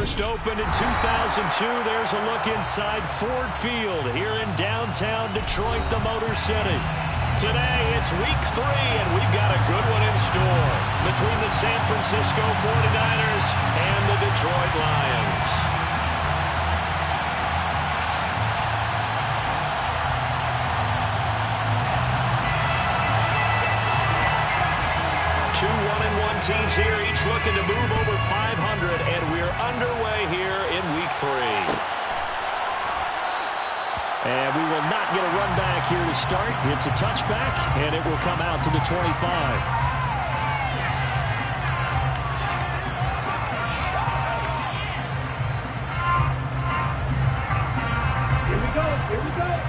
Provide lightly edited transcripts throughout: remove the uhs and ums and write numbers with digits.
First opened in 2002. There's a look inside Ford Field here in downtown Detroit, the Motor City. Today, it's week 3, and we've got a good one in store between the San Francisco 49ers and the Detroit Lions. Two 1-1 teams here, each looking to move over 500, and we're underway here in week 3. And we will not get a run back here to start. It's a touchback, and it will come out to the 25. Here we go.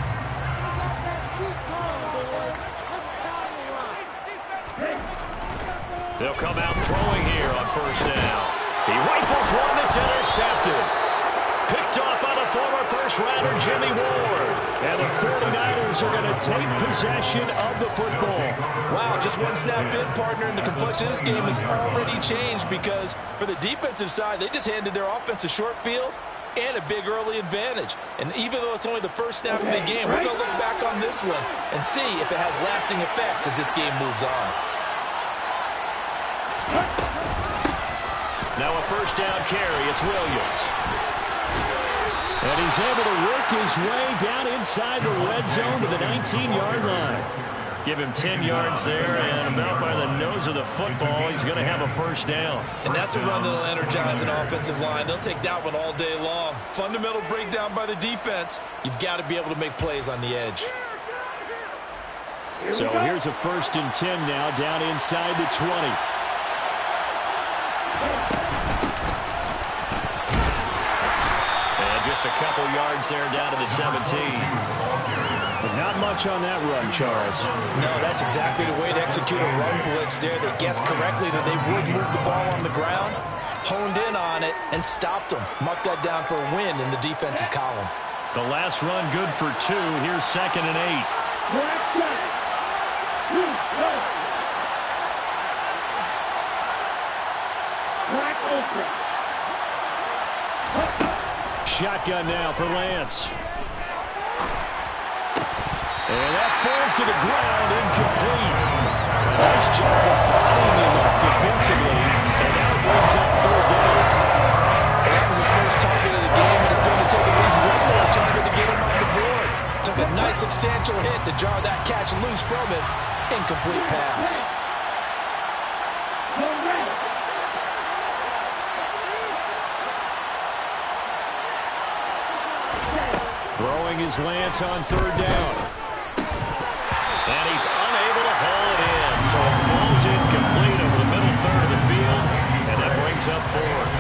They'll come out throwing here on first down. He rifles one that's intercepted. Picked off by the former first-rounder Jimmy Ward. And the 49ers are going to take possession of the football. Wow, just one snap in, partner, and the complexion of this game has already changed because for the defensive side, they just handed their offense a short field and a big early advantage. And even though it's only the first snap of the game, we're going to look back on this one and see if it has lasting effects as this game moves on. Now a first down carry. It's Williams. And he's able to work his way down inside the red zone to the 19-yard line. Give him 10 yards there, and about by the nose of the football, he's going to have a first down. And that's a run that will energize an offensive line. They'll take that one all day long. Fundamental breakdown by the defense. You've got to be able to make plays on the edge. So here's a 1st and 10 now down inside the 20. Just a couple yards there down to the 17. But not much on that run, Charles. No, that's exactly the way to execute a run blitz there. They guessed correctly that they would move the ball on the ground, honed in on it, and stopped them. Mark that down for a win in the defense's column. The last run good for 2. Here's 2nd and 8. Shotgun now for Lance. And that falls to the ground, incomplete. A nice job of bodying him up defensively. And now brings up 3rd down. And that was his first target of the game, and it's going to take at least one more target to get him on the board. Took a nice substantial hit to jar that catch loose from it. Incomplete pass. Throwing his Lance on 3rd down. And he's unable to haul it in. So it falls incomplete over the middle third of the field. And that brings up 4th.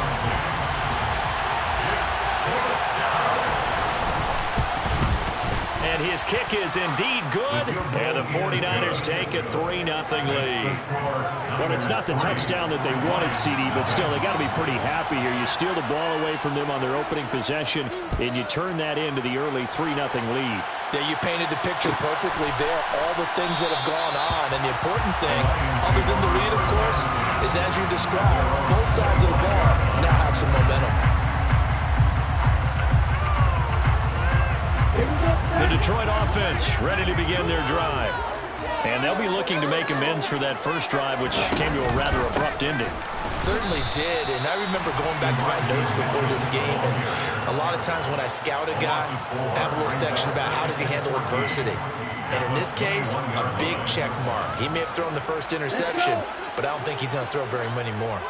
And his kick is indeed good. And the 49ers take a 3-0 lead. Well, it's not the touchdown that they wanted, CD, but still, they got to be pretty happy here. You steal the ball away from them on their opening possession, and you turn that into the early 3-0 lead. Yeah, you painted the picture perfectly there. All the things that have gone on. And the important thing, other than the lead, of course, is as you described, both sides of the ball now have some momentum. The Detroit offense ready to begin their drive. And they'll be looking to make amends for that first drive, which came to a rather abrupt ending. Certainly did, and I remember going back to my notes before this game, and a lot of times when I scout a guy, I have a little section about how does he handle adversity. And in this case, a big check mark. He may have thrown the first interception, but I don't think he's going to throw very many more.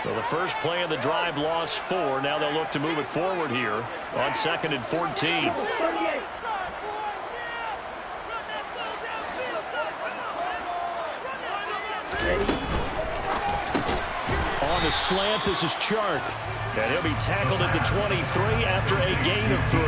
Well, the first play of the drive lost 4. Now they'll look to move it forward here on 2nd and 14. On the slant, this is Chark. And he'll be tackled at the 23 after a gain of 3.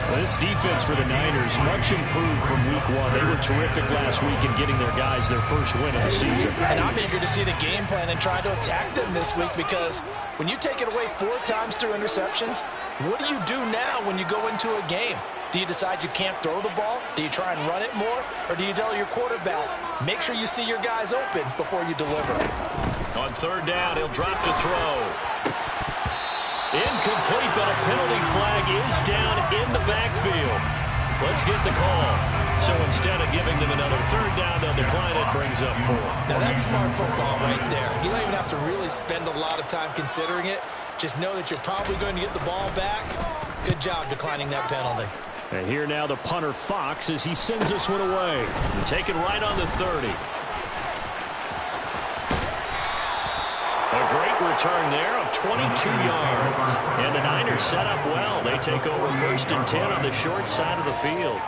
Well, this defense for the Niners, much improved from week 1. They were terrific last week in getting their guys their first win of the season. And I'm eager to see the game plan and try to attack them this week, because when you take it away 4 times through interceptions, what do you do now when you go into a game? Do you decide you can't throw the ball? Do you try and run it more? Or do you tell your quarterback, make sure you see your guys open before you deliver? On 3rd down, he'll drop to throw. Incomplete, but a penalty flag is down in the backfield. Let's get the call. So instead of giving them another third down, they'll decline it, brings up 4. Now that's smart football right there. You don't even have to really spend a lot of time considering it. Just know that you're probably going to get the ball back. Good job declining that penalty. And here now the punter Fox as he sends this one away. And taken right on the 30. A great return there of 22 yards. And the Niners set up well. They take over 1st and 10 on the short side of the field.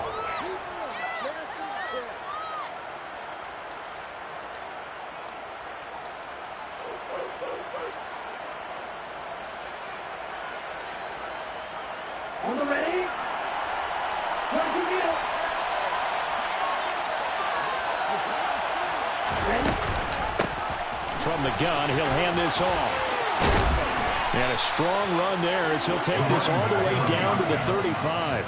From the gun, he'll hand this off. And a strong run there as he'll take this all the way down to the 35.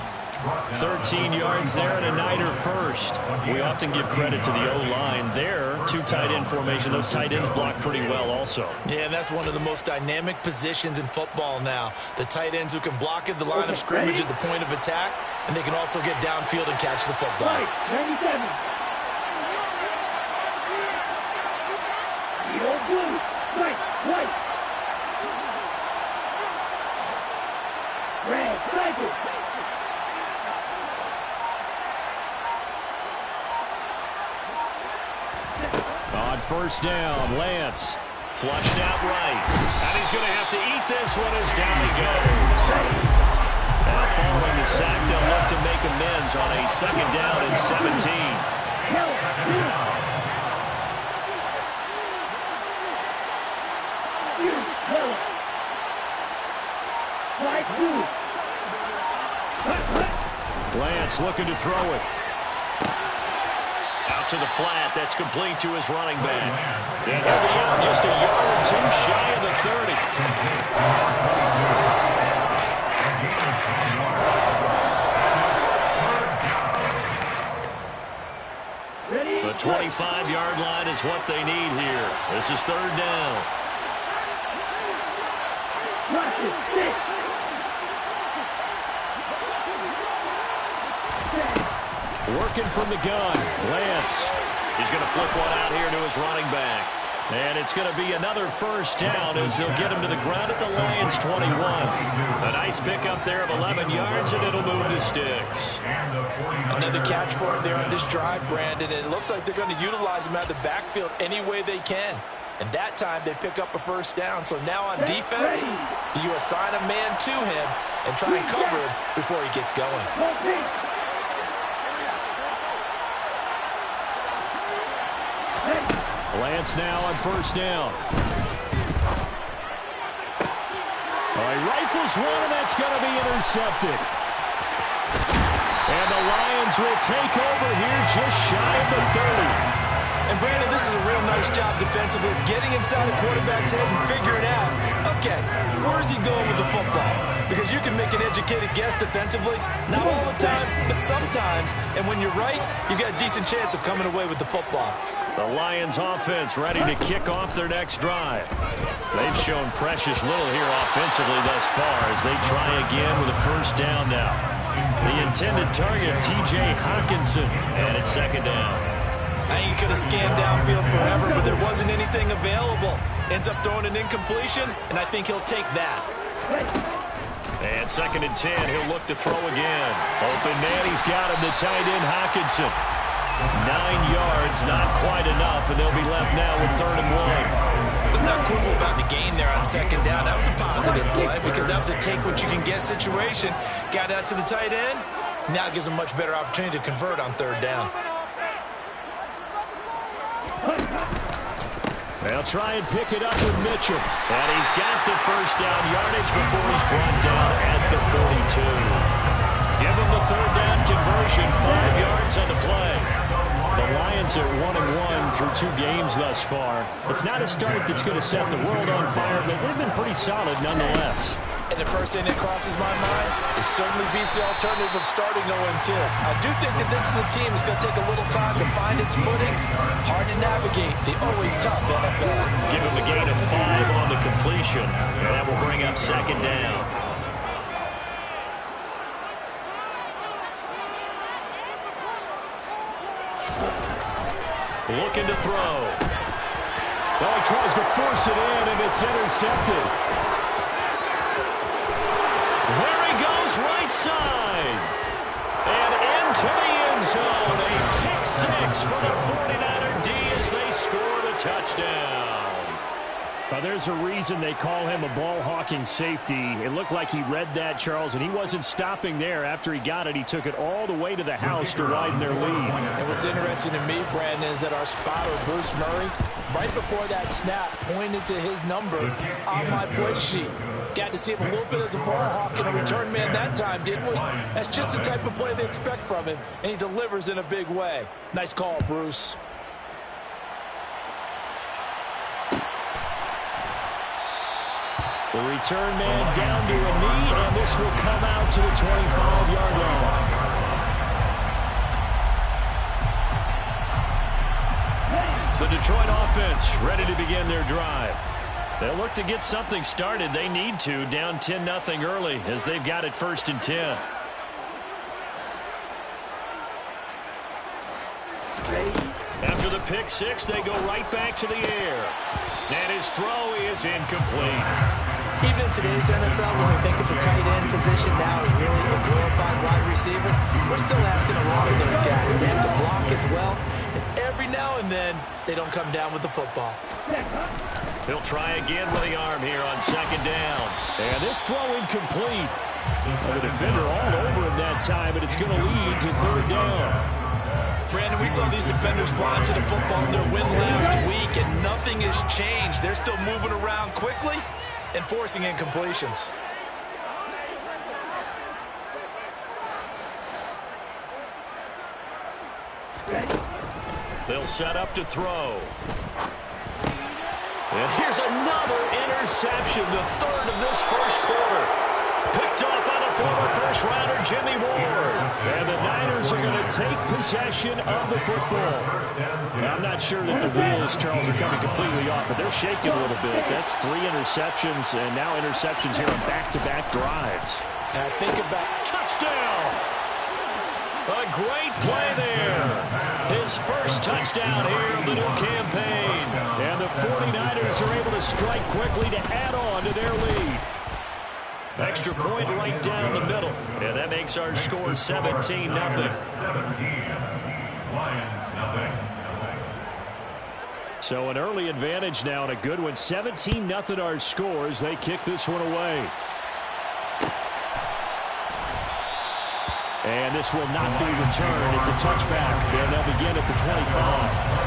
13 yards there and a Niner first. We often give credit to the O-line there. 2 tight end formation. Those tight ends block pretty well also. Yeah, that's one of the most dynamic positions in football now. The tight ends who can block at the line of scrimmage at the point of attack, and they can also get downfield and catch the football. 97. Right, right. Red, cycle. On 1st down, Lance flushed out right. And he's going to have to eat this one as down he goes. Now following the sack, they'll look to make amends on a 2nd down and 17. Lance looking to throw it. Out to the flat. That's complete to his running back. And he'll be out just a yard or 2 shy of the 30. The 25-yard line is what they need here. This is 3rd down. Working from the gun, Lance. He's going to flip one out here to his running back. And it's going to be another 1st down as they'll get him to the ground at the Lions' 21. A nice pickup there of 11 yards, and it'll move the sticks. Another catch for him there on this drive, Brandon. And it looks like they're going to utilize him out of the backfield any way they can. And that time they pick up a 1st down. So now on defense, you assign a man to him and try and cover him before he gets going. Lance now on 1st down. He rifles one, and that's going to be intercepted. And the Lions will take over here just shy of the 30. And Brandon, this is a real nice job defensively of getting inside the quarterback's head and figuring out, okay, where's he going with the football? Because you can make an educated guess defensively, not all the time, but sometimes. And when you're right, you've got a decent chance of coming away with the football. The Lions offense ready to kick off their next drive. They've shown precious little here offensively thus far as they try again with a 1st down now. The intended target, T.J. Hawkinson, and it's 2nd down. I think he could have scanned downfield forever, but there wasn't anything available. Ends up throwing an incompletion, and I think he'll take that. And 2nd and 10, he'll look to throw again. Open man, he's got him, the tight end Hawkinson. 9 yards, not quite enough, and they'll be left now with 3rd and 1. Let's not quibble about the gain there on 2nd down. That was a positive play because that was a take-what-you-can-get situation. Got out to the tight end. Now it gives them a much better opportunity to convert on 3rd down. They'll try and pick it up with Mitchell. And he's got the 1st down yardage before he's brought down at the 42. Give him the 3rd down conversion, 5 yards on the play. The Lions are 1-1 through 2 games thus far. It's not a start that's going to set the world on fire, but they've been pretty solid nonetheless. And the first thing that crosses my mind, it certainly beats the alternative of starting 0-2. I do think that this is a team that's going to take a little time to find its footing. Hard to navigate the always tough NFL. Give him a gain of 5 on the completion. And that will bring up second down. Looking to throw. Well, he tries to force it in, and it's intercepted. There he goes, right side. And into the end zone. A pick 6 for the 49er D as they score the touchdown. Now, there's a reason they call him a ball-hawking safety. It looked like he read that, Charles, and he wasn't stopping there. After he got it, he took it all the way to the house to widen their lead. And what's interesting to me, Brandon, is that our spotter, Bruce Murray, right before that snap, pointed to his number on my play sheet. Got to see him a little bit as a ball hawk and a return man that time, didn't we? That's just the type of play they expect from him, and he delivers in a big way. Nice call, Bruce. The return man down to a knee, and this will come out to the 25-yard line. The Detroit offense ready to begin their drive. They'll look to get something started. They need to, down 10-0 early as they've got it 1st and 10. After the pick 6, they go right back to the air. And his throw is incomplete. Even in today's NFL, when we think of the tight end position now as really a glorified wide receiver, we're still asking a lot of those guys. They have to block as well, and every now and then, they don't come down with the football. He'll try again with the arm here on 2nd down. And this throw incomplete. The defender all over him that time, but it's going to lead to 3rd down. Brandon, we saw these defenders fly to the football in their win last week, and nothing has changed. They're still moving around quickly and forcing incompletions. They'll set up to throw. And here's another interception, the 3rd of this 1st quarter. Picked up by the former first-rounder, Jimmy Ward. And the Niners are going to take possession of the football. Now, I'm not sure that the wheels, Charles, are coming completely off, but they're shaking a little bit. That's 3 interceptions, and now interceptions here on back-to-back drives. And think about touchdown. A great play there. His first touchdown here of the new campaign. And the 49ers are able to strike quickly to add on to their lead. Extra point right down the middle. And that makes our score 17-0. 17. Lions, nothing. So an early advantage now and a good one. 17-0 our scores. They kick this one away. And this will not be returned. It's a touchback. And they'll begin at the 25.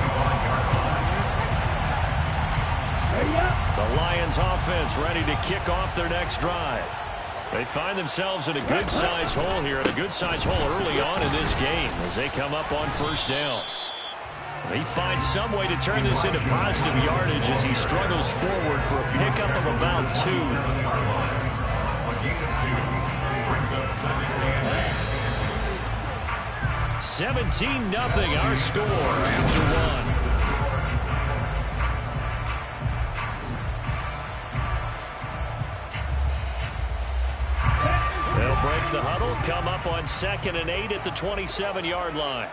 The Lions offense ready to kick off their next drive. They find themselves in a good-sized hole here, and a good-sized hole early on in this game as they come up on 1st down. He finds some way to turn this into positive yardage as he struggles forward for a pickup of about 2. 17-0 our score after 1. They'll break the huddle, come up on 2nd and 8 at the 27-yard line.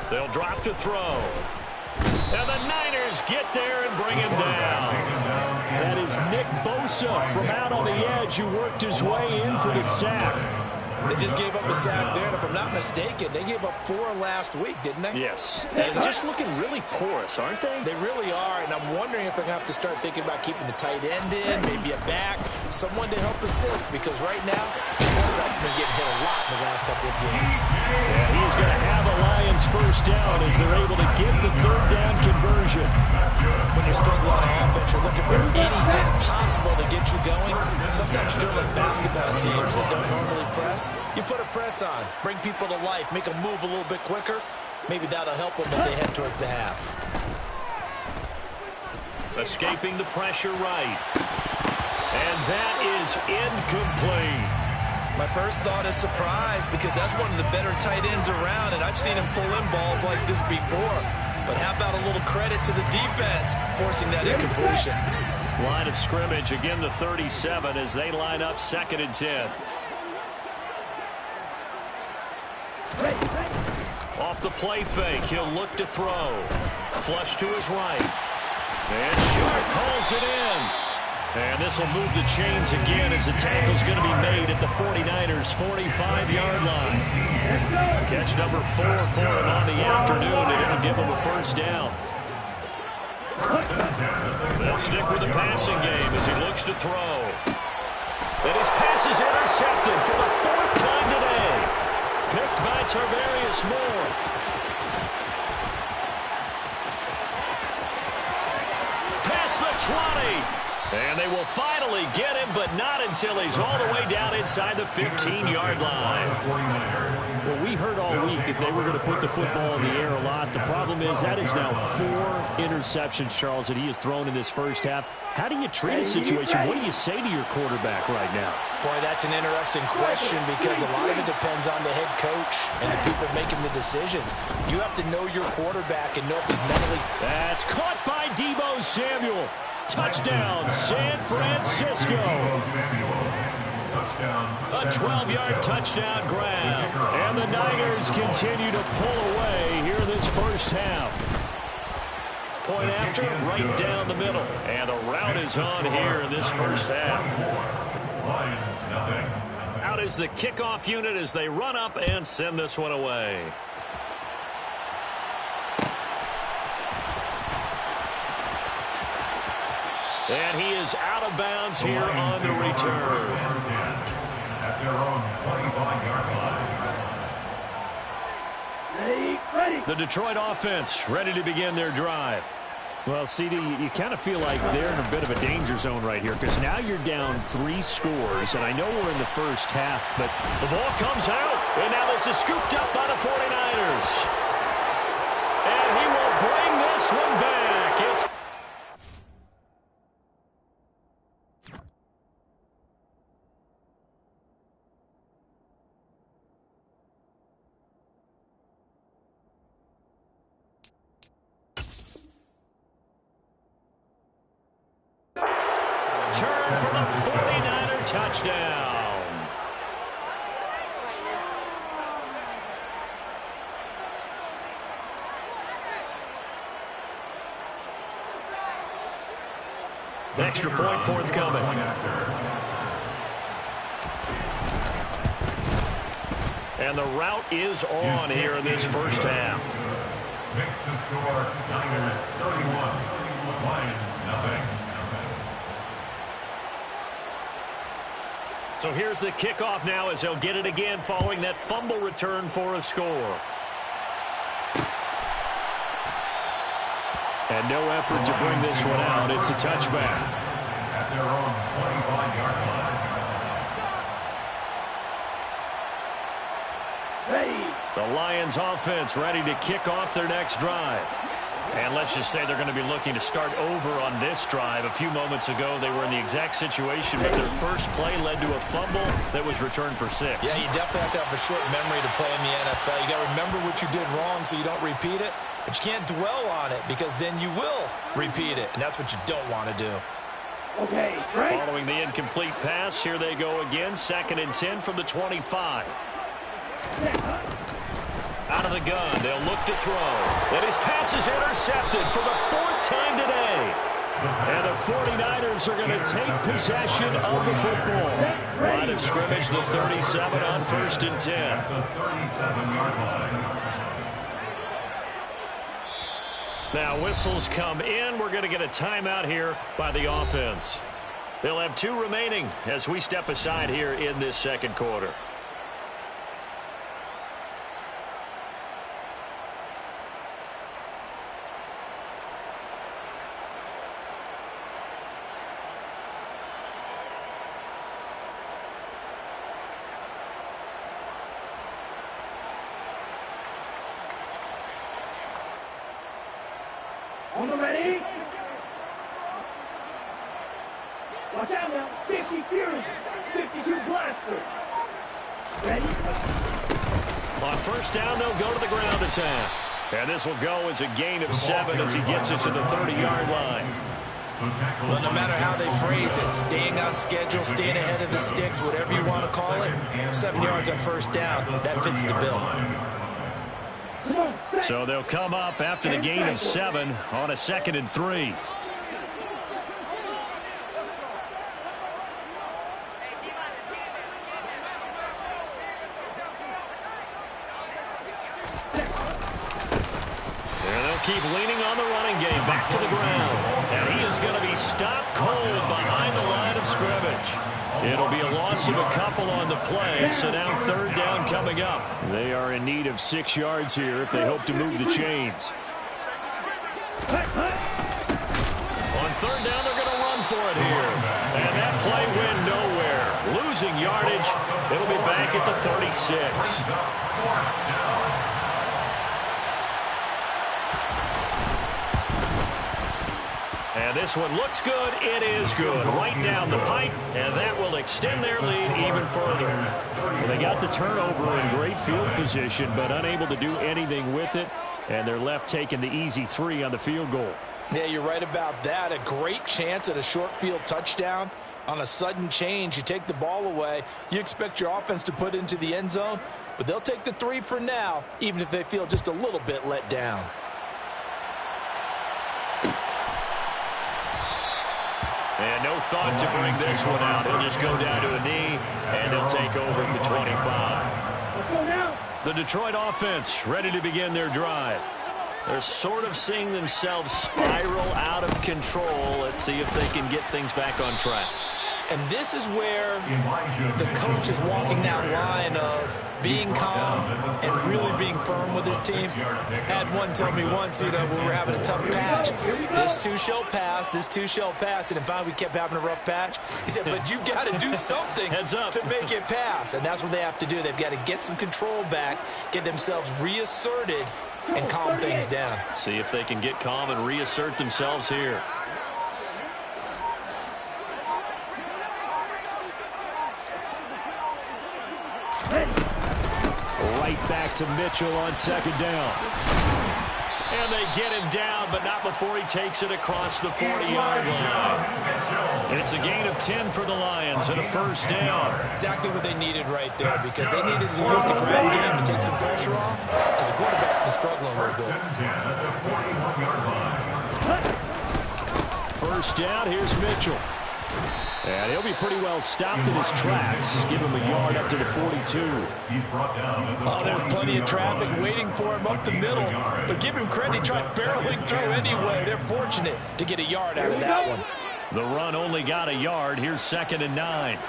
They'll drop to throw. And the Niners get there and bring him down. That is Nick Bosa from out on the edge who worked his way in for the sack. They just gave up a sack there, and if I'm not mistaken, they gave up 4 last week, didn't they? Yes. And just looking really porous, aren't they? They really are, and I'm wondering if they're going to have to start thinking about keeping the tight end in, maybe a back, someone to help assist, because right now, the quarterback's been getting hit a lot in the last couple of games. Yeah, he's going to have a Lions 1st down as they're able to get the 3rd down conversion. When you're struggling on offense, you're looking for anything possible to get you going. Sometimes you're like basketball teams that don't normally press. You put a press on, bring people to life, make them move a little bit quicker. Maybe that'll help them as they head towards the half. Escaping the pressure right. And that is incomplete. My first thought is surprise because that's one of the better tight ends around, and I've seen him pull in balls like this before. But how about a little credit to the defense forcing that incompletion? Line of scrimmage, again the 37 as they line up 2nd and 10. Off the play fake, he'll look to throw. Flush to his right. And Sharp calls it in. And this will move the chains again as the tackle's going to be made at the 49ers' 45-yard line. Catch number 4 for him on the afternoon, and it'll give him a first down. They'll stick with the passing game as he looks to throw. And his pass is intercepted for the 4th time today. Picked by Tarvarius Moore. Past the 20. And they will finally get him, but not until he's all the way down inside the 15-yard line. Well, we heard all week that they were going to put the football in the air a lot. The problem is that is now 4 interceptions, Charles, that he has thrown in this first half. How do you treat a situation? What do you say to your quarterback right now? Boy, that's an interesting question because a lot of it depends on the head coach and the people making the decisions. You have to know your quarterback and know if he's mentally... That's caught by Deebo Samuel. Touchdown, San Francisco. A 12-yard touchdown grab. And the Niners continue to pull away here this first half. Point after, right down the middle. And a route is on here in this first half. Out is the kickoff unit as they run up and send this one away. And he is out of bounds here on the return. At their own 25-yard line. The Detroit offense ready to begin their drive. Well, CD, you kind of feel like they're in a bit of a danger zone right here because now you're down 3 scores, and I know we're in the first half, but the ball comes out, and now this is scooped up by the 49ers. And he will bring this one back. It's return for the 49er touchdown. Extra point forthcoming. And the route is on here in this first half. Makes the score Niners 31, Lions nothing. So here's the kickoff now as they'll get it again following that fumble return for a score. And no effort to bring this one out. It's a touchback. At their own 25-yard line. Ready. The Lions offense ready to kick off their next drive. And let's just say they're going to be looking to start over on this drive. A few moments ago, they were in the exact situation, but their first play led to a fumble that was returned for 6. Yeah, you definitely have to have a short memory to play in the NFL. You got to remember what you did wrong so you don't repeat it, but you can't dwell on it because then you will repeat it, and that's what you don't want to do. Okay, straight. Following the incomplete pass, here they go again, 2nd and 10 from the 25. Out of the gun, they'll look to throw. And his pass is intercepted for the 4th time today. And the 49ers are going to take possession of the football. Line of scrimmage, the 37 on 1st and 10. The 37-yard line. Now whistles come in. We're going to get a timeout here by the offense. They'll have 2 remaining as we step aside here in this second quarter. On the ready. Watch out now. 50 Fury. 52 Blaster. Ready? On first down, they'll go to the ground attack. And this will go as a gain of 7 as he gets it to the 30-yard line. Well, no matter how they phrase it, staying on schedule, staying ahead of the sticks, whatever you want to call it, 7 yards on first down, that fits the bill. So they'll come up after the gain of 7 on a 2nd and 3. Keep leaning on the running game. Back to the ground. And he is going to be stopped cold behind the line of scrimmage. It'll be a loss of a couple on the play. So now 3rd down coming up. They are in need of 6 yards here if they hope to move the chains. On 3rd down, they're going to run for it here. And that play went nowhere. Losing yardage. It'll be back at the 36. And this one looks good. It is good. Right down the pipe, and that will extend their lead even further. Well, they got the turnover in great field position, but unable to do anything with it, and they're left taking the easy 3 on the field goal. Yeah, you're right about that. A great chance at a short field touchdown. On a sudden change, you take the ball away. You expect your offense to put it into the end zone, but they'll take the 3 for now, even if they feel just a little bit let down. And no thought to bring this one out. He'll just go down to a knee, and they'll take over at the 25. The Detroit offense ready to begin their drive. They're sort of seeing themselves spiral out of control. Let's see if they can get things back on track. And this is where the coach is walking that line of being calm and really being firm with his team. Had one tell me once, when we were having a tough patch, this too shall pass, this too shall pass. And finally we kept having a rough patch. He said, but you've got to do something to make it pass. And that's what they have to do. They've got to get some control back, get themselves reasserted, and calm things down. See if they can get calm and reassert themselves here. Right back to Mitchell on 2nd down. And they get him down, but not before he takes it across the 40-yard line. And it's a gain of 10 for the Lions and a 1st down. Exactly what they needed right there, because they needed to use the ground game to take some pressure off, as the quarterback's been struggling a little bit. 1st down, here's Mitchell. And he'll be pretty well stopped in his tracks. Give him a yard up to the 42. Oh, there was plenty of traffic waiting for him up the middle. But give him credit, he tried barreling through anyway. They're fortunate to get a yard out of that one. The run only got a yard. Here's 2nd and 9.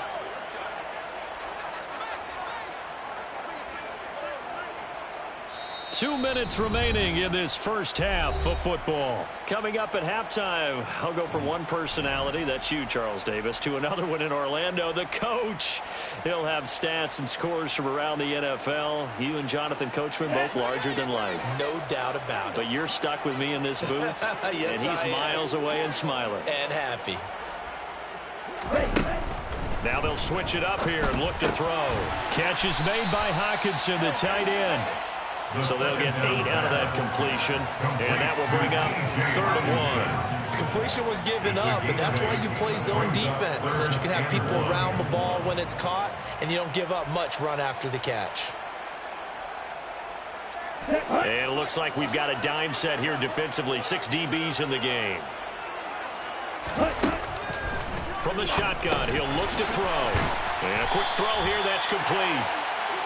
Two minutes remaining in this first half of football. Coming up at halftime, I'll go from one personality, that's you, Charles Davis, to another one in Orlando, the coach. He'll have stats and scores from around the NFL. You and Jonathan Coachman, both larger than life. No doubt about it. But you're stuck with me in this booth, yes, and he's miles away and smiling. And happy. Now they'll switch it up here and look to throw. Catch is made by Hockenson, the tight end. So they'll get 8 out of that completion, and that will bring up 3rd and 1. Completion was given up, and that's why you play zone defense, so that you can have people around the ball when it's caught, and you don't give up much run after the catch. And it looks like we've got a dime set here defensively. 6 DBs in the game. From the shotgun, he'll look to throw. And a quick throw here, that's complete.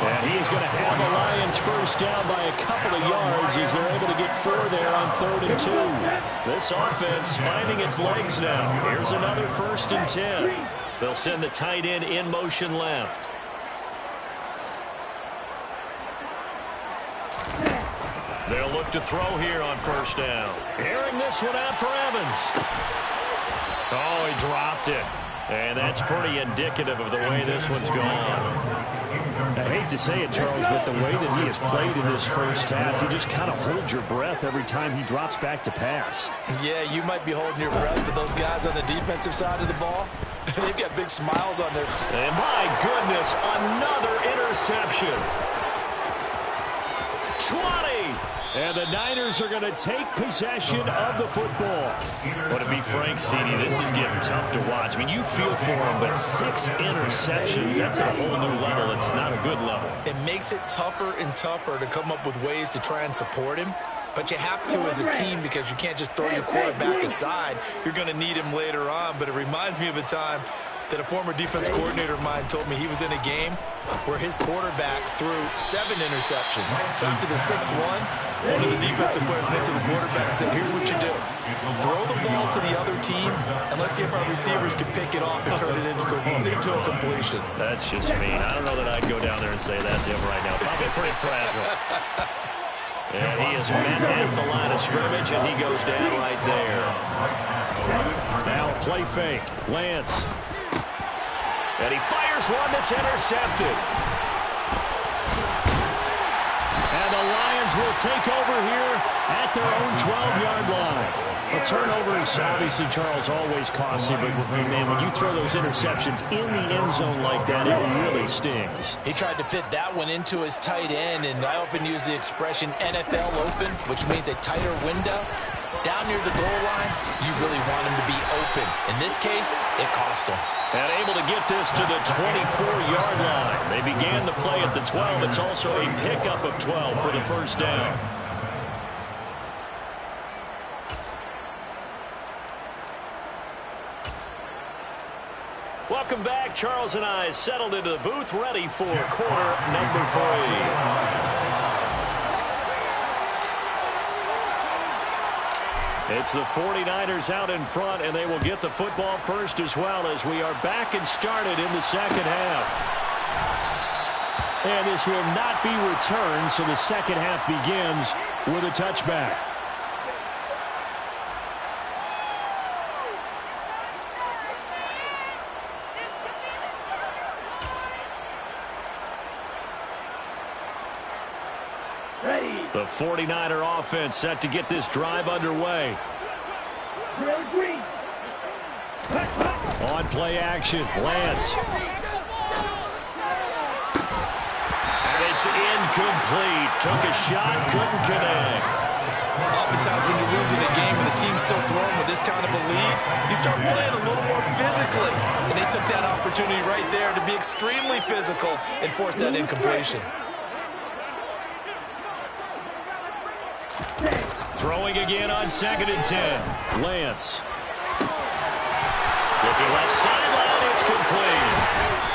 And he's going to have the Lions 1st down by a couple of yards as they're able to get 4 there on 3rd and 2. This offense finding its legs now. Here's another 1st and 10. They'll send the tight end in motion left. They'll look to throw here on 1st down. Airing this one out for Evans. Oh, he dropped it. And that's pretty indicative of the way this one's gone. I hate to say it, Charles, but the way that he has played in this first half, you just kind of hold your breath every time he drops back to pass. Yeah, you might be holding your breath, but those guys on the defensive side of the ball, They've got big smiles on their faces. And my goodness, another interception. 20. And the Niners are going to take possession of the football. Well, to be frank, CD, this is getting tough to watch. I mean, you feel for him, but 6 interceptions, that's at a whole new level. It's not a good level. It makes it tougher and tougher to come up with ways to try and support him. But you have to as a team because you can't just throw your quarterback aside. You're going to need him later on. But it reminds me of a time that a former defense coordinator of mine told me he was in a game where his quarterback threw 7 interceptions. So after the 6th one of the defensive players went to the quarterback and said, here's what you do. Throw the ball to the other team, and let's see if our receivers can pick it off and turn it into a completion. That's just mean. I don't know that I'd go down there and say that to him right now. Probably pretty fragile. And he is met at the line of scrimmage, and he goes down right there. Now play fake. Lance. And he fires one that's intercepted. And the Lions will take over here at their own 12-yard line. A turnover is obviously, Charles, always costly, but man, when you throw those interceptions in the end zone like that, it really stings. He tried to fit that one into his tight end, and I often use the expression NFL open, which means a tighter window. Down near the goal line, you really want him to be open. In this case, it cost him. And able to get this to the 24-yard line. They began the play at the 12. It's also a pickup of 12 for the first down. Welcome back. Charles and I settled into the booth, ready for quarter number 3. It's the 49ers out in front, and they will get the football first as well as we are back and started in the second half. And this will not be returned, so the second half begins with a touchback. The 49er offense set to get this drive underway. On play action, Lance. And it's incomplete. Took a shot, couldn't connect. Oftentimes when you're losing a game and the team's still throwing with this kind of a lead, you start playing a little more physically. And they took that opportunity right there to be extremely physical and force that incompletion. Throwing again on 2nd and 10. Lance. Looking left sideline, it's complete.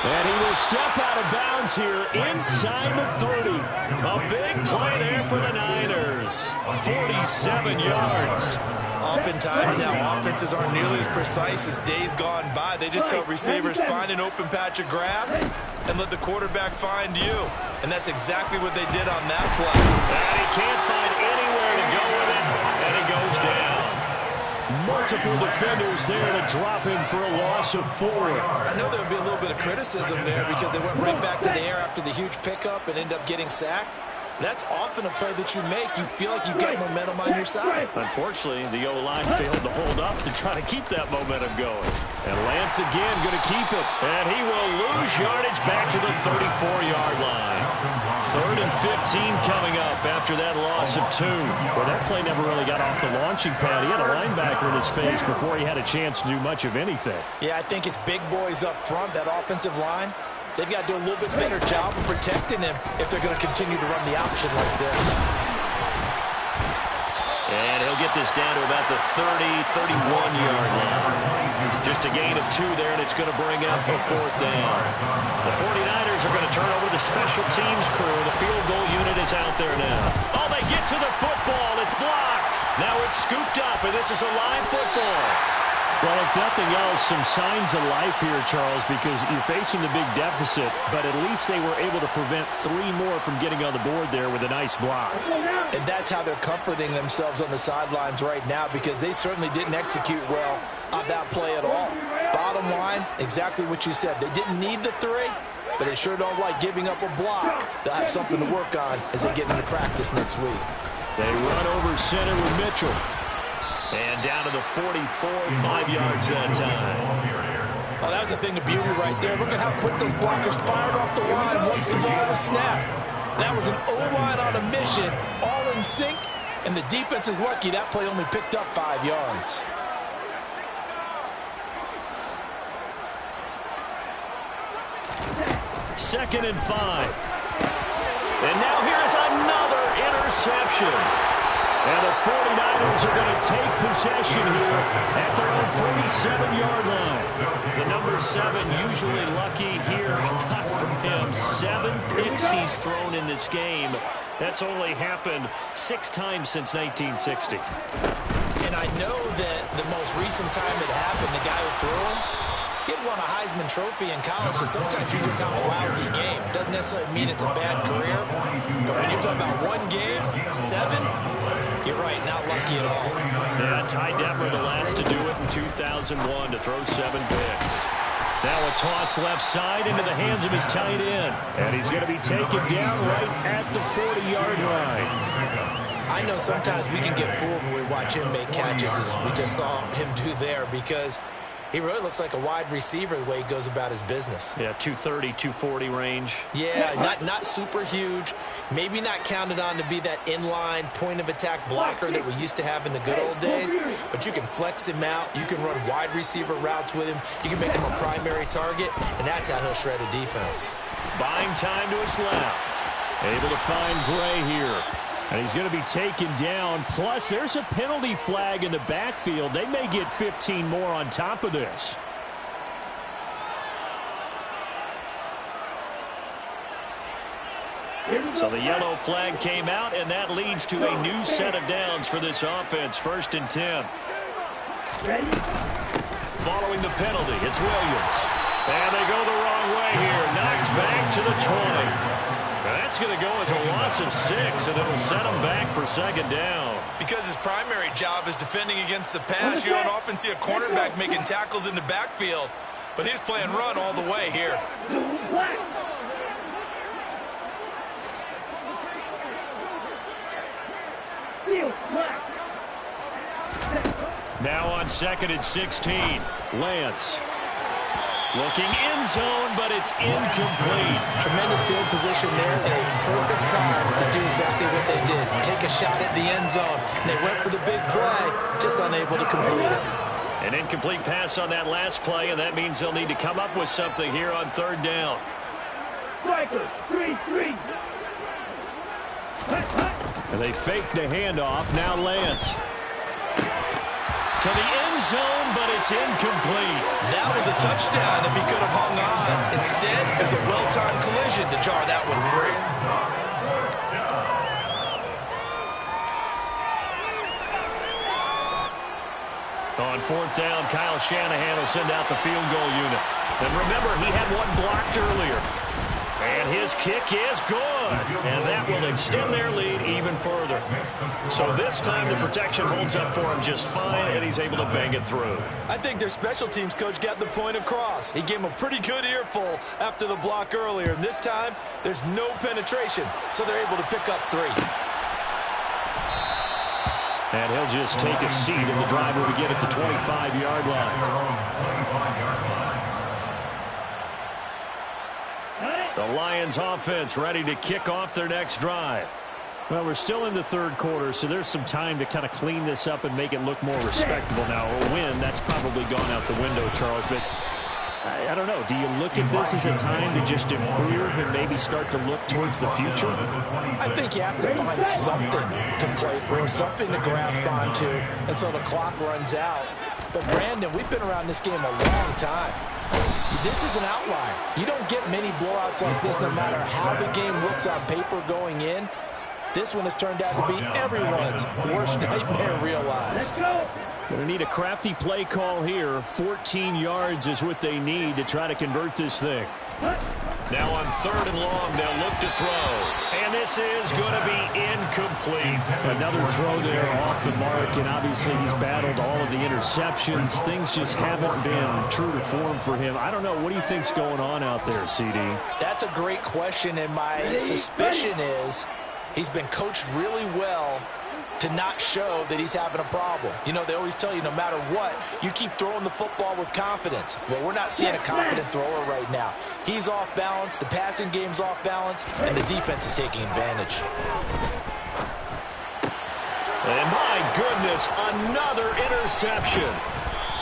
And he will step out of bounds here inside the 30. A big play there for the Niners. 47 yards. Oftentimes now offenses aren't nearly as precise as days gone by. They just help receivers find an open patch of grass and let the quarterback find you. And that's exactly what they did on that play. And he can't find anywhere to go with it, and he goes down. Multiple defenders there to drop him for a loss of 4. I know there would be a little bit of criticism there because they went right back to the air after the huge pickup and ended up getting sacked. That's often a play that you make. You feel like you get momentum on your side. Unfortunately, the O-line failed to hold up to try to keep that momentum going. And Lance again going to keep it. And he will lose yardage back to the 34-yard line. 3rd and 15 coming up after that loss of 2. Well, that play never really got off the launching pad. He had a linebacker in his face before he had a chance to do much of anything. Yeah, I think it's big boys up front, that offensive line. They've got to do a little bit better job of protecting him if they're going to continue to run the option like this. And he'll get this down to about the 30, 31-yard line. Just a gain of 2 there, and it's going to bring up a 4th down. The 49ers are going to turn over the special teams crew. The field goal unit is out there now. Oh, they get to the football. It's blocked. Now it's scooped up, and this is a live football. Well, if nothing else, some signs of life here, Charles, because you're facing the big deficit, but at least they were able to prevent 3 more from getting on the board there with a nice block. And that's how they're comforting themselves on the sidelines right now because they certainly didn't execute well on that play at all. Bottom line, exactly what you said. They didn't need the 3, but they sure don't like giving up a block. They'll have something to work on as they get into practice next week. They run over center with Mitchell. And down to the 44, 5 yards that time. Oh, that was a thing of beauty right there. Look at how quick those blockers fired off the line once the ball was snapped. That was an O-line on a mission, all in sync, and the defense is lucky that play only picked up 5 yards. Second and 5. And now here's another interception. And the 49ers are going to take possession here at their own 47-yard line. The number 7 usually lucky here. Not from him. 7 picks he's thrown in this game. That's only happened 6 times since 1960. And I know that the most recent time it happened, the guy who threw him, he had won a Heisman Trophy in college, so sometimes you just have a lousy game. Doesn't necessarily mean it's a bad career, but when you're talking about one game, 7, you're right, not lucky at all. Yeah, Ty Detmer, the last to do it in 2001, to throw 7 picks. Now a toss left side into the hands of his tight end, and he's going to be taken down right at the 40-yard line. I know sometimes we can get fooled when we watch him make catches, as we just saw him do there, because he really looks like a wide receiver the way he goes about his business. Yeah, 230, 240 range. Yeah, not super huge. Maybe not counted on to be that inline point-of-attack blocker that we used to have in the good old days. But you can flex him out. You can run wide receiver routes with him. You can make him a primary target, and that's how he'll shred a defense. Buying time to his left. Able to find Gray here. And he's going to be taken down. Plus, there's a penalty flag in the backfield. They may get 15 more on top of this. So the yellow flag came out, and that leads to a new set of downs for this offense. 1st and 10. Following the penalty, it's Williams. And they go the wrong way here. Knocked back to the 20. That's going to go as a loss of 6, and it'll set him back for 2nd down. Because his primary job is defending against the pass. You don't often see a cornerback making tackles in the backfield, but he's playing run all the way here. Now on 2nd and 16, Lance. Looking end zone, but it's incomplete. Tremendous field position there and a perfect time to do exactly what they did. Take a shot at the end zone. And they went for the big play, just unable to complete it. An incomplete pass on that last play, and that means they'll need to come up with something here on 3rd down. Striker, 3-3. And they fake the handoff. Now Lance. To the end zone, but it's incomplete. That was a touchdown if he could have hung on. Instead, it was a well-timed collision to jar that one free. On 4th down, Kyle Shanahan will send out the field goal unit. And remember, he had one blocked earlier. And his kick is good. And that will extend their lead even further. So this time the protection holds up for him just fine, and he's able to bang it through. I think their special teams coach got the point across. He gave him a pretty good earful after the block earlier. And this time, there's no penetration. So they're able to pick up 3. And he'll just take a seat, and the driver will get at the 25-yard line. The Lions offense ready to kick off their next drive. Well, we're still in the 3rd quarter, so there's some time to kind of clean this up and make it look more respectable now. A win, that's probably gone out the window, Charles, but I don't know. Do you look at this as a time to just improve and maybe start to look towards the future? I think you have to find something to play for, something to grasp onto until the clock runs out. But, Brandon, we've been around this game a long time. This is an outlier. You don't get many blowouts like this no matter how the game looks on paper going in. This one has turned out to be everyone's worst nightmare realized. Going to need a crafty play call here. 14 yards is what they need to try to convert this thing. Now on 3rd and long, they'll look to throw. And this is going to be incomplete. Another throw there off the mark, and obviously he's battled all of the interceptions. Things just haven't been true to form for him. I don't know. What do you think's going on out there, CD? That's a great question, and my suspicion is he's been coached really well to not show that he's having a problem. You know, they always tell you no matter what, you keep throwing the football with confidence. Well, we're not seeing a confident thrower right now. He's off balance, the passing game's off balance, and the defense is taking advantage. And my goodness, another interception.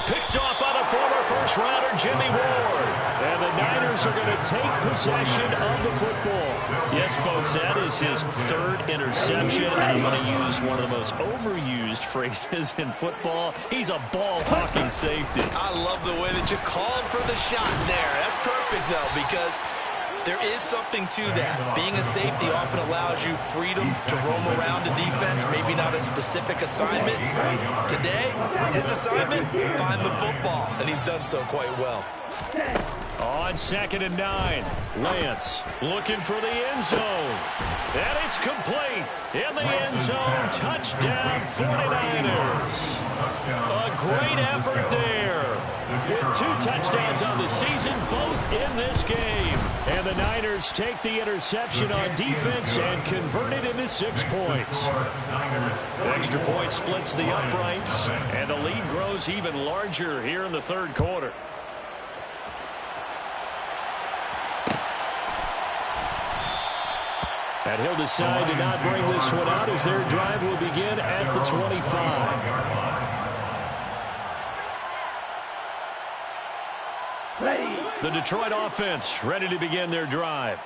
Picked off by the former first-rounder Jimmy Ward. And the Niners are going to take possession of the football. Yes, folks, that is his third interception. And I'm going to use one of the most overused phrases in football. He's a ball-hawking safety. I love the way that you called for the shot there. That's perfect, though, because there is something to that. Being a safety often allows you freedom to roam around the defense, maybe not a specific assignment. Today, his assignment, find the football, and he's done so quite well. On 2nd and 9, Lance looking for the end zone. And it's complete. In the end zone, touchdown 49ers. A great effort there. With 2 touchdowns on the season, both in this game. And the Niners take the interception on defense and convert it into 6 points. Extra point splits the uprights, and the lead grows even larger here in the 3rd quarter. And he'll decide to not bring this one out as their drive will begin at the 25. The Detroit offense ready to begin their drive.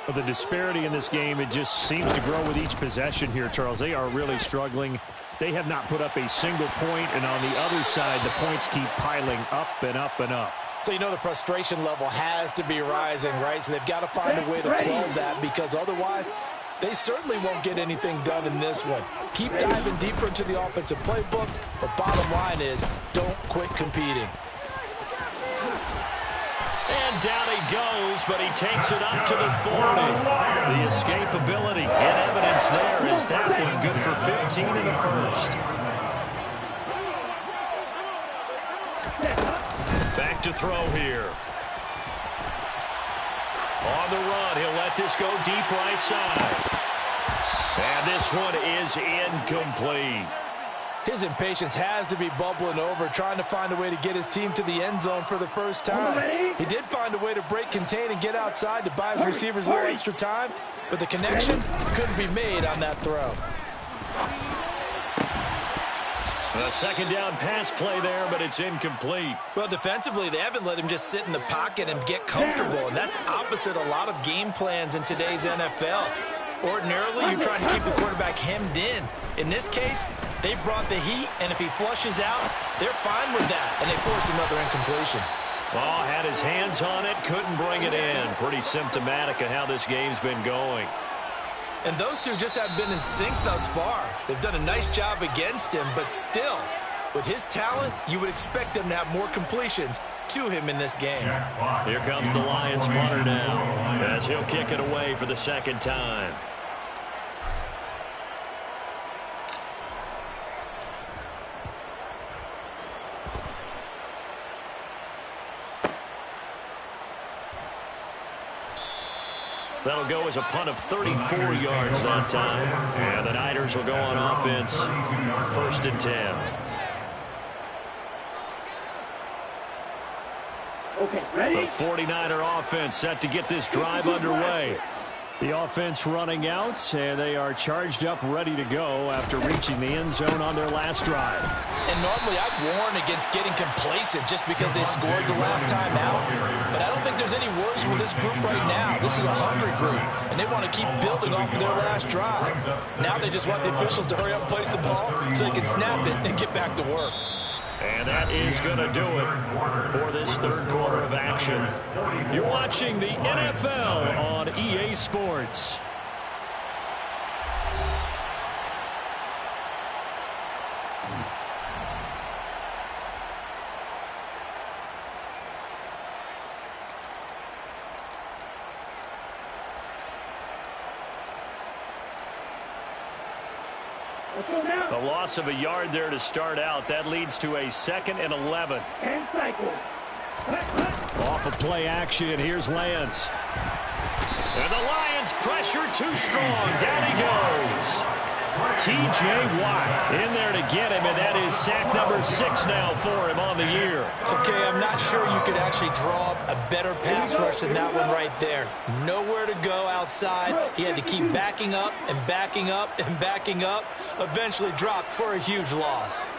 Well, the disparity in this game, it just seems to grow with each possession here, Charles. They are really struggling. They have not put up a single point, and on the other side, the points keep piling up and up and up. So you know the frustration level has to be rising, right? So they've got to find a way to quell that, because otherwise they certainly won't get anything done in this one. Keep diving deeper into the offensive playbook, but bottom line is don't quit competing. And down he goes, but he takes it up to the 40. The escapability in evidence there is that one good for 15 in the first. Back to throw here. On the run, he'll let this go deep right side. And this one is incomplete. His impatience has to be bubbling over, trying to find a way to get his team to the end zone for the first time. He did find a way to break contain and get outside to buy his receivers a little extra time, but the connection couldn't be made on that throw. A 2nd down pass play there, but it's incomplete. Well, defensively, they haven't let him just sit in the pocket and get comfortable, and that's opposite a lot of game plans in today's NFL. Ordinarily, you're trying to keep the quarterback hemmed in. In this case, they brought the heat, and if he flushes out, they're fine with that, and they force another incompletion. Oh, had his hands on it, couldn't bring it in. Pretty symptomatic of how this game's been going. And those two just haven't been in sync thus far. They've done a nice job against him, but still, with his talent, you would expect them to have more completions to him in this game. Here comes the Lions punter now, as he'll kick it away for the 2nd time. That'll go as a punt of 34 yards that time. And the Niners will go on offense, 1st and 10. Okay, ready? The 49er offense set to get this drive underway. The offense running out, and they are charged up, ready to go after reaching the end zone on their last drive. And normally I'd warn against getting complacent just because they scored the last time out. But I don't think there's any worries with this group right now. This is a hungry group, and they want to keep building off of their last drive. Now they just want the officials to hurry up and place the ball so they can snap it and get back to work. And that is going to do it for this 3rd quarter of action. You're watching the NFL on EA Sports. The loss of a yard there to start out. That leads to a 2nd and 11. And cycle. Off of play action, here's Lance. And the Lions pressure too strong. Down he goes. T.J. Watt in there to get him, and that is sack number 6 now for him on the year. Okay, I'm not sure you could actually draw up a better pass rush than that one right there. Nowhere to go outside. He had to keep backing up and backing up and backing up. Eventually dropped for a huge loss.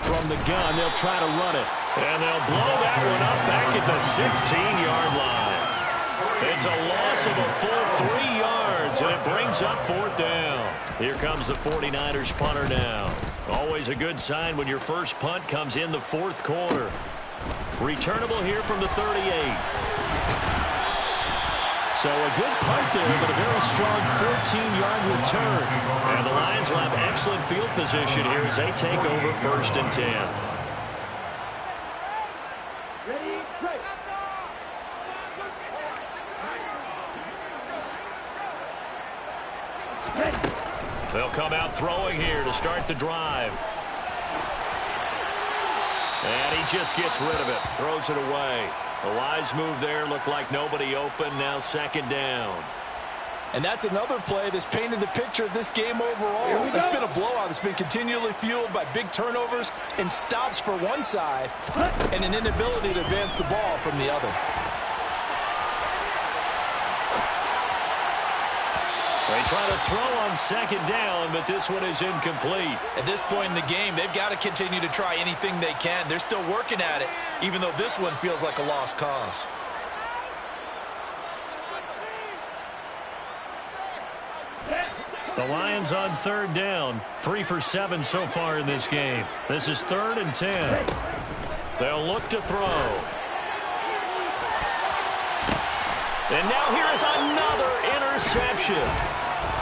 From the gun, they'll try to run it. And they'll blow that one up back at the 16-yard line. It's a loss of a full 3 yards, and it brings up 4th down. Here comes the 49ers punter now. Always a good sign when your first punt comes in the 4th quarter. Returnable here from the 38. So a good punt there, but a very strong 14-yard return. And the Lions will have excellent field position here as they take over 1st and 10. They'll come out throwing here to start the drive. And he just gets rid of it, throws it away. A wise move there, looked like nobody open, now 2nd down. And that's another play that's painted the picture of this game overall. It's been a blowout. It's been continually fueled by big turnovers and stops for one side and an inability to advance the ball from the other. They try to throw on 2nd down, but this one is incomplete. At this point in the game, they've got to continue to try anything they can. They're still working at it, even though this one feels like a lost cause. The Lions on 3rd down. 3 for 7 so far in this game. This is 3rd and 10. They'll look to throw. And now here is another interception.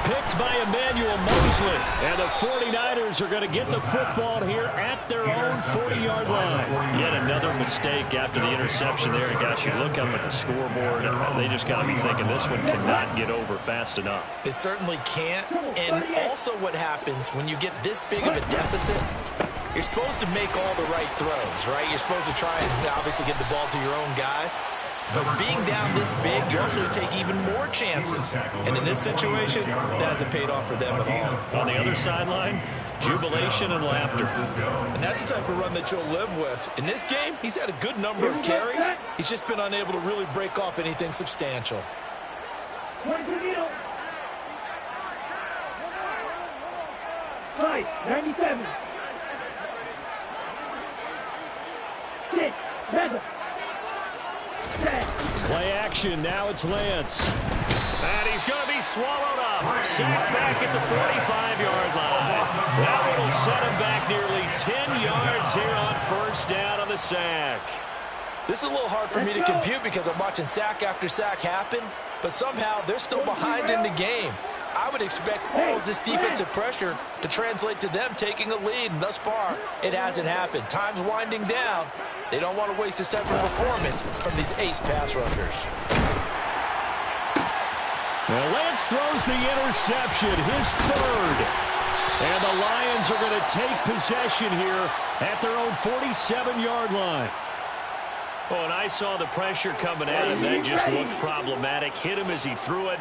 Picked by Emmanuel Mosley. And the 49ers are going to get the football here at their own 40-yard line. Yet another mistake after the interception there. And gosh, you look up at the scoreboard, and they just got to be thinking this one cannot get over fast enough. It certainly can't. And also what happens when you get this big of a deficit, you're supposed to make all the right throws, right? You're supposed to try and obviously get the ball to your own guys. But being down this big, you also take even more chances. And in this situation, that hasn't paid off for them at all. On the other sideline, jubilation and laughter. And that's the type of run that you'll live with. In this game, he's had a good number of carries. He's just been unable to really break off anything substantial. Five, 97. 6, 7. Play action. Now it's Lance. And he's going to be swallowed up. Sacked back at the 45-yard line. That one will set him back nearly 10 yards here on 1st down on the sack. This is a little hard for me to compute because I'm watching sack after sack happen, but somehow they're still behind in the game. I would expect all of this defensive pressure to translate to them taking a lead, and thus far, it hasn't happened. Time's winding down. They don't want to waste this type of performance from these ace pass rushers. Well, Lance throws the interception, his 3rd. And the Lions are going to take possession here at their own 47-yard line. Oh, and I saw the pressure coming at him. That just looked problematic. Hit him as he threw it,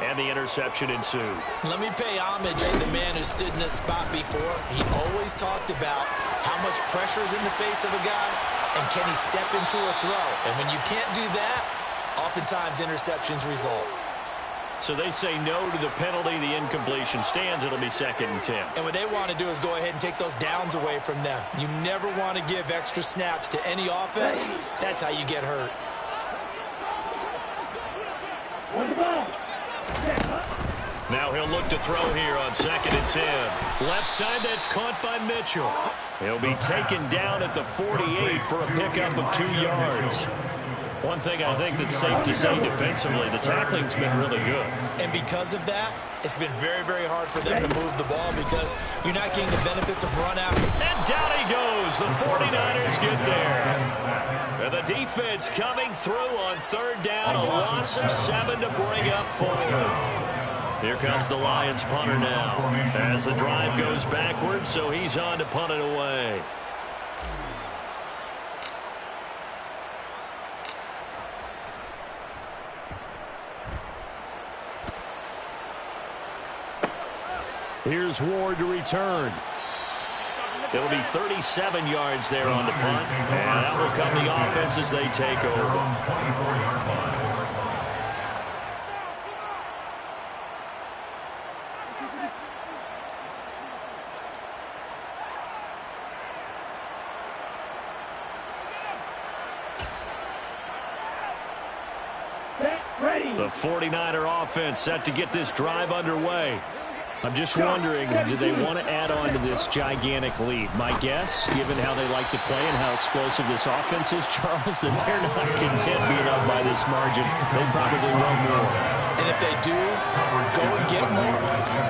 and the interception ensued. Let me pay homage to the man who stood in this spot before. He always talked about how much pressure is in the face of a guy, and can he step into a throw. And when you can't do that, oftentimes interceptions result. So they say no to the penalty. The incompletion stands. It'll be 2nd and 10. And what they want to do is go ahead and take those downs away from them. You never want to give extra snaps to any offense. That's how you get hurt. Now he'll look to throw here on 2nd and 10. Left side, that's caught by Mitchell. He'll be taken down at the 48 for a pickup of 2 yards. One thing I think that's safe to say defensively, the tackling's been really good. And because of that, it's been very, very hard for them to move the ball because you're not getting the benefits of run out. And down he goes. The 49ers get there. And the defense coming through on 3rd down. A loss of 7 to bring up 4th. Here comes the Lions punter now. As the drive goes backwards, so he's on to punt it away. Here's Ward to return. It'll be 37 yards there on the punt. And that will come the offense as they take over. The 49er offense set to get this drive underway. I'm just wondering, do they want to add on to this gigantic lead? My guess, given how they like to play and how explosive this offense is, Charles, that they're not content being up by this margin. They probably want more. And if they do, go and get more.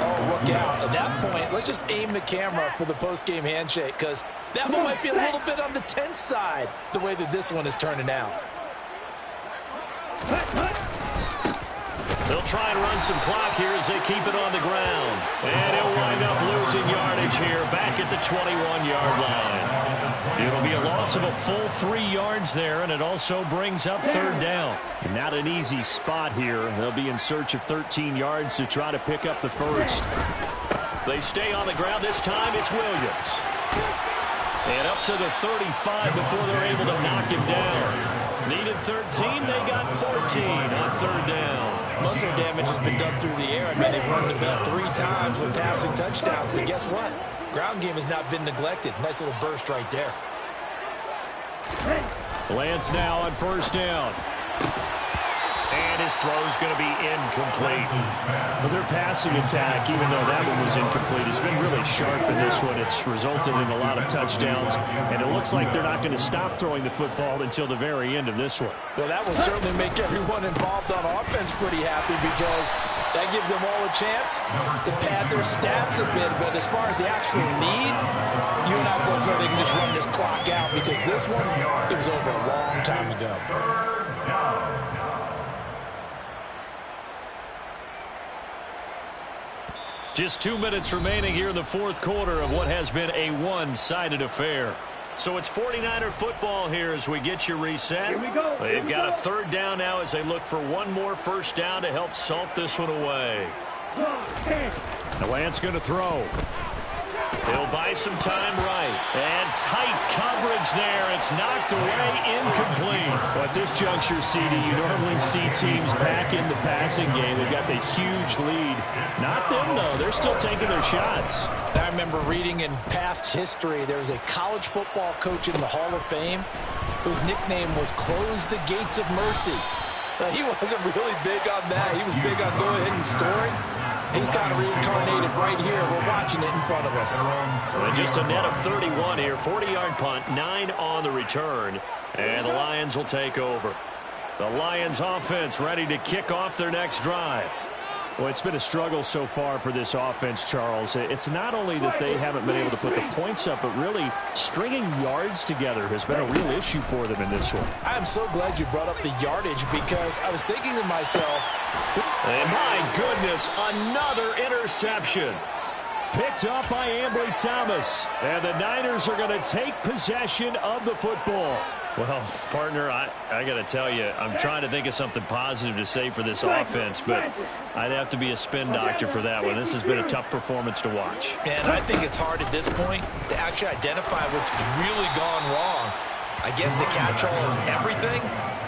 Oh, look out. At that point, let's just aim the camera for the post-game handshake, because that one might be a little bit on the tense side, the way that this one is turning out. They'll try and run some clock here as they keep it on the ground. And he'll wind up losing yardage here back at the 21-yard line. It'll be a loss of a full 3 yards there, and it also brings up third down. Not an easy spot here. They'll be in search of 13 yards to try to pick up the first. They stay on the ground. This time it's Williams. And up to the 35 before they're able to knock him down. Needed 13. They got 14 on third down. Most of their damage has been done through the air. I mean, they've run the ball 3 times with passing touchdowns. But guess what? Ground game has not been neglected. Nice little burst right there. Lance now on first down. And his throw's going to be incomplete. Well, their passing attack, even though that one was incomplete, has been really sharp in this one. It's resulted in a lot of touchdowns, and it looks like they're not going to stop throwing the football until the very end of this one. Well, that will certainly make everyone involved on offense pretty happy, because that gives them all a chance to pad their stats a bit. But as far as the actual need, you and I both know they can just run this clock out, because this one, it was over a long time ago. Just 2 minutes remaining here in the fourth quarter of what has been a one-sided affair. So it's 49er football here as we get you reset. Here we go. They've got a third down now as they look for one more first down to help salt this one away. The Lance going to throw. He'll buy some time right. And tight coverage there. It's knocked away, incomplete. Well, at this juncture, CD, you normally see teams back in the passing game. They've got the huge lead. Not them, though. They're still taking their shots. I remember reading in past history, there was a college football coach in the Hall of Fame whose nickname was Close the Gates of Mercy. He wasn't really big on that. He was big on going ahead and scoring. He's kind of reincarnated right here. We're watching it in front of us. Well, just a net of 31 here. 40-yard punt, 9 on the return. And the Lions will take over. The Lions offense ready to kick off their next drive. Well, it's been a struggle so far for this offense, Charles. It's not only that they haven't been able to put the points up, but really stringing yards together has been a real issue for them in this one. I'm so glad you brought up the yardage, because I was thinking to myself, and my goodness, another interception. Picked up by Ambry Thomas. And the Niners are going to take possession of the football. Well, partner, I got to tell you, I'm trying to think of something positive to say for this offense, but I'd have to be a spin doctor for that one. This has been a tough performance to watch. And I think it's hard at this point to actually identify what's really gone wrong. I guess the catch-all is everything.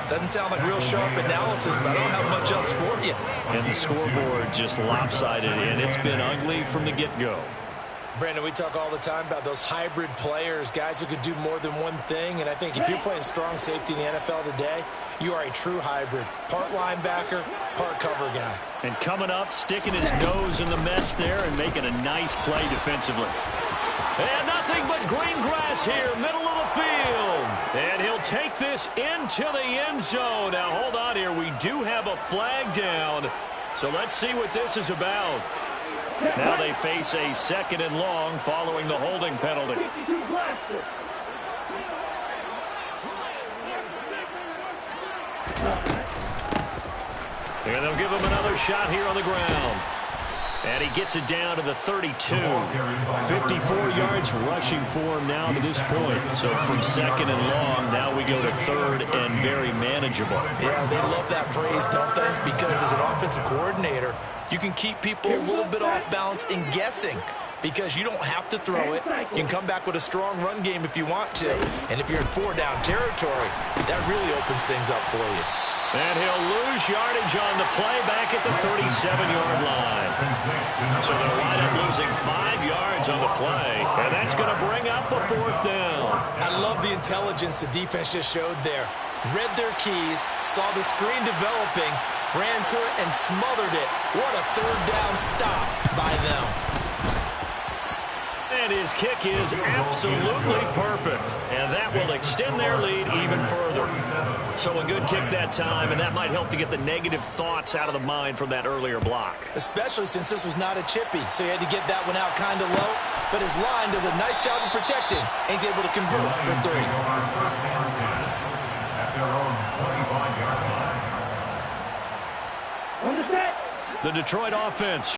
Doesn't sound like real sharp analysis, but I don't have much else for you. And the scoreboard just lopsided, and it's been ugly from the get-go. Brandon, we talk all the time about those hybrid players, guys who could do more than one thing. And I think if you're playing strong safety in the NFL today, you are a true hybrid. Part linebacker, part cover guy. And coming up, sticking his nose in the mess there and making a nice play defensively. And nothing but green grass here, middle of the field. And he'll take this into the end zone. Now, hold on here. We do have a flag down. So let's see what this is about. Now they face a second and long following the holding penalty. And they'll give him another shot here on the ground. And he gets it down to the 32. 54 yards rushing for him now to this point. So from second and long, now we go to third and very manageable. Yeah, they love that phrase, don't they? Because as an offensive coordinator, you can keep people a little bit off balance and guessing because you don't have to throw it. You can come back with a strong run game if you want to. And if you're in 4-down territory, that really opens things up for you. And he'll lose yardage on the play back at the 37-yard line. So they'll wind up losing 5 yards on the play. And that's going to bring up a fourth down. I love the intelligence the defense just showed there. Read their keys, saw the screen developing, ran to it, and smothered it. What a third down stop by them. And his kick is absolutely perfect. And that will extend their lead even further. So a good kick that time, and that might help to get the negative thoughts out of the mind from that earlier block. Especially since this was not a chippy, so he had to get that one out kind of low. But his line does a nice job of protecting, and he's able to convert for 3. At their own 25-yard line. On the set. The Detroit offense